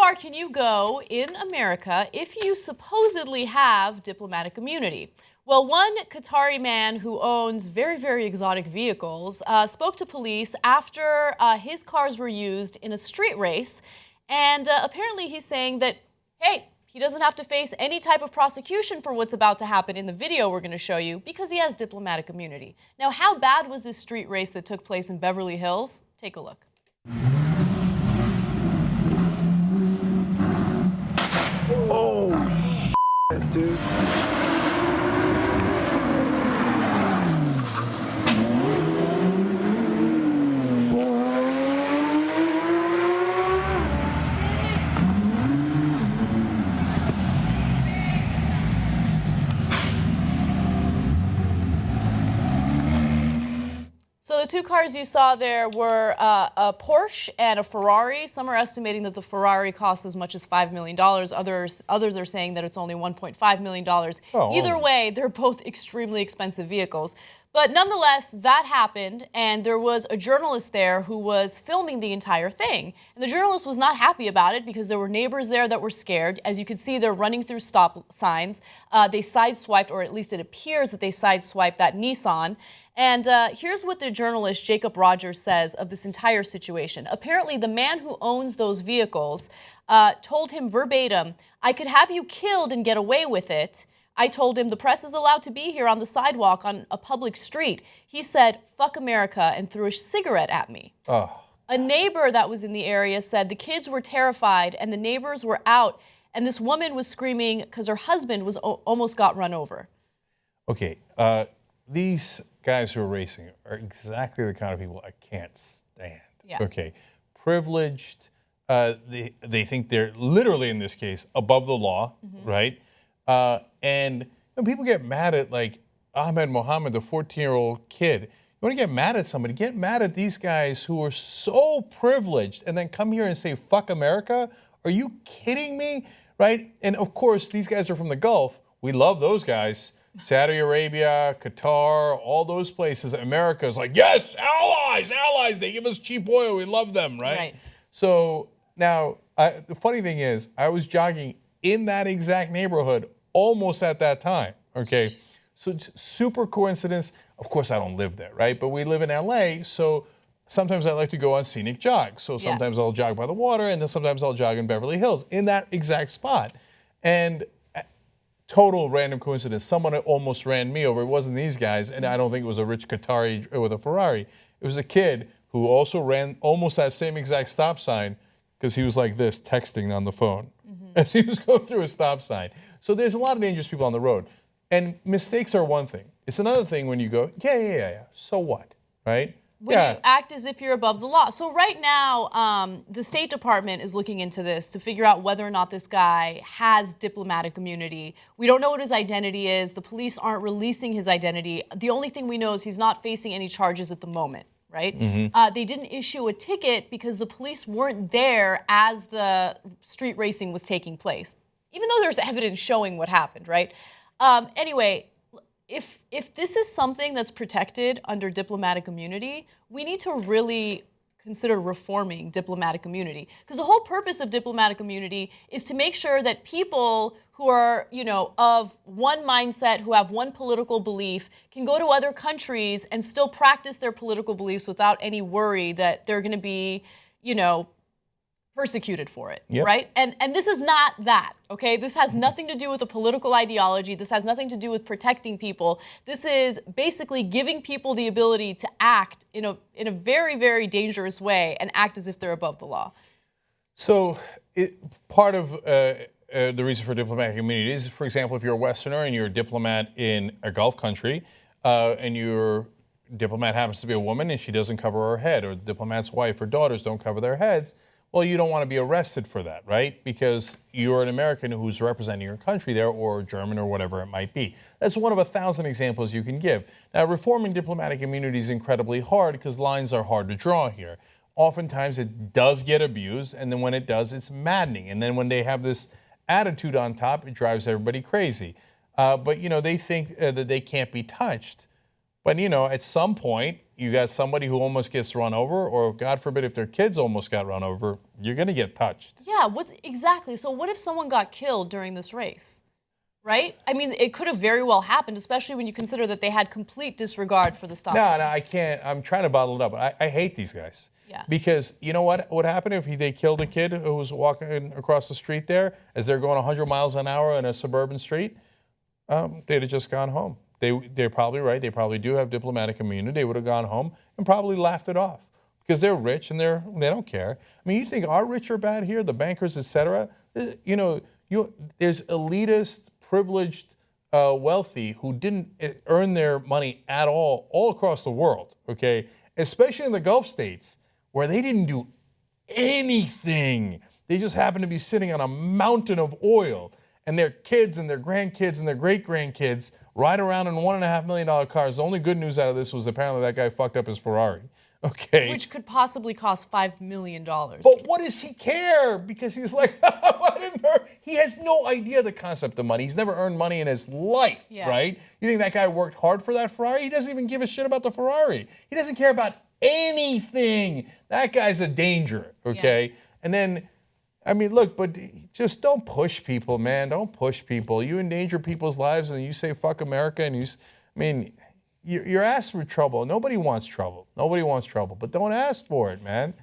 far can you go in America if you supposedly have diplomatic immunity? Well, one Qatari man who owns very, very exotic vehicles spoke to police after his cars were used in a street race. And apparently he's saying that, hey, he doesn't have to face any type of prosecution for what's about to happen in the video we're going to show you because he has diplomatic immunity. Now, how bad was this street race that took place in Beverly Hills? Take a look. Oh, shit, dude. So the two cars you saw there were a Porsche and a Ferrari. Some are estimating that the Ferrari costs as much as $5 million. Others are saying that it's only $1.5 million. Either way, they're both extremely expensive vehicles. But nonetheless, that happened, and there was a journalist there who was filming the entire thing. And the journalist was not happy about it because there were neighbors there that were scared. As you can see, they're running through stop signs. They sideswiped, or at least it appears that they sideswiped that Nissan. And here's what the journalist, Jacob Rogers, says of this entire situation. Apparently, the man who owns those vehicles told him verbatim, "I could have you killed and get away with it." I told him the press is allowed to be here on the sidewalk on a public street. He said, "Fuck America," and threw a cigarette at me. Oh. A neighbor that was in the area said the kids were terrified and the neighbors were out, and this woman was screaming because her husband was almost got run over. Okay, these guys who are racing are exactly the kind of people I can't stand. Yeah. Okay, privileged. They think they're literally, in this case, above the law, right? And people get mad at, like, Ahmed Mohammed, the 14-year-old kid. You want to get mad at somebody, get mad at these guys who are so privileged and then come here and say, "Fuck America"? Are you kidding me? Right? And of course, these guys are from the Gulf. We love those guys. Saudi Arabia, Qatar, all those places. America is like, yes, allies, allies. They give us cheap oil. We love them, right? Right. So now, the funny thing is, I was jogging in that exact neighborhood almost at that time, okay? So it's super coincidence. Of course, I don't live there, right? But we live in LA, so sometimes I like to go on scenic jogs. So sometimes I'll jog by the water, and then sometimes I'll jog in Beverly Hills in that exact spot. And total random coincidence, someone almost ran me over. It wasn't these guys, and I don't think it was a rich Qatari with a Ferrari. It was a kid who also ran almost that same exact stop sign because he was like this, texting on the phone as he was going through a stop sign. So there's a lot of dangerous people on the road. And mistakes are one thing. It's another thing when you go, yeah. So what, right? When you act as if you're above the law. So right now, the State Department is looking into this to figure out whether or not this guy has diplomatic immunity. We don't know what his identity is. The police aren't releasing his identity. The only thing we know is he's not facing any charges at the moment, right? They didn't issue a ticket because the police weren't there as the street racing was taking place, even though there's evidence showing what happened, right? Anyway, if this is something that's protected under diplomatic immunity, we need to really consider reforming diplomatic immunity. Because the whole purpose of diplomatic immunity is to make sure that people who are, of one mindset, who have one political belief, can go to other countries and still practice their political beliefs without any worry that they're going to be, persecuted for it, right? And this is not that, okay? This has nothing to do with a political ideology. This has nothing to do with protecting people. This is basically giving people the ability to act in a very, very dangerous way and act as if they're above the law. So part of the reason for diplomatic immunity is, for example, if you're a Westerner and you're a diplomat in a Gulf country and your diplomat happens to be a woman and she doesn't cover her head, or the diplomat's wife or daughters don't cover their heads, well, you don't want to be arrested for that, right? Because you're an American who's representing your country there, or German, or whatever it might be. That's one of 1,000 examples you can give. Now, reforming diplomatic immunity is incredibly hard because lines are hard to draw here. Oftentimes, it does get abused, and then when it does, it's maddening. And then when they have this attitude on top, it drives everybody crazy. But, they think that they can't be touched. But, you know, at some point, you got somebody who almost gets run over, or God forbid, if their kids almost got run over, you're going to get touched. Yeah, exactly. So what if someone got killed during this race? Right? I mean, it could have very well happened, especially when you consider that they had complete disregard for the stop signs. No, I can't. I'm trying to bottle it up. I hate these guys. Yeah. Because you know what would happen if they killed a kid who was walking across the street there as they're going 100 miles an hour in a suburban street? They'd have just gone home. They're probably right. They probably do have diplomatic immunity. They would have gone home and probably laughed it off because they're rich and they don't care. I mean, you think our rich are bad here, the bankers, etc. You know, there's elitist, privileged, wealthy who didn't earn their money at all across the world. Okay, especially in the Gulf states where they didn't do anything. They just happened to be sitting on a mountain of oil, and their kids and their grandkids and their great-grandkids ride around in $1.5 million cars. The only good news out of this was apparently that guy fucked up his Ferrari. Okay. Which could possibly cost $5 million. But what does he care? Because he's like, I didn't earn. He has no idea the concept of money. He's never earned money in his life, right? You think that guy worked hard for that Ferrari? He doesn't even give a shit about the Ferrari. He doesn't care about anything. That guy's a danger, okay? Yeah. And then, I mean, look, but just don't push people, man. Don't push people. You endanger people's lives and you say, fuck America, and you're asking for trouble. Nobody wants trouble. Nobody wants trouble, but don't ask for it, man.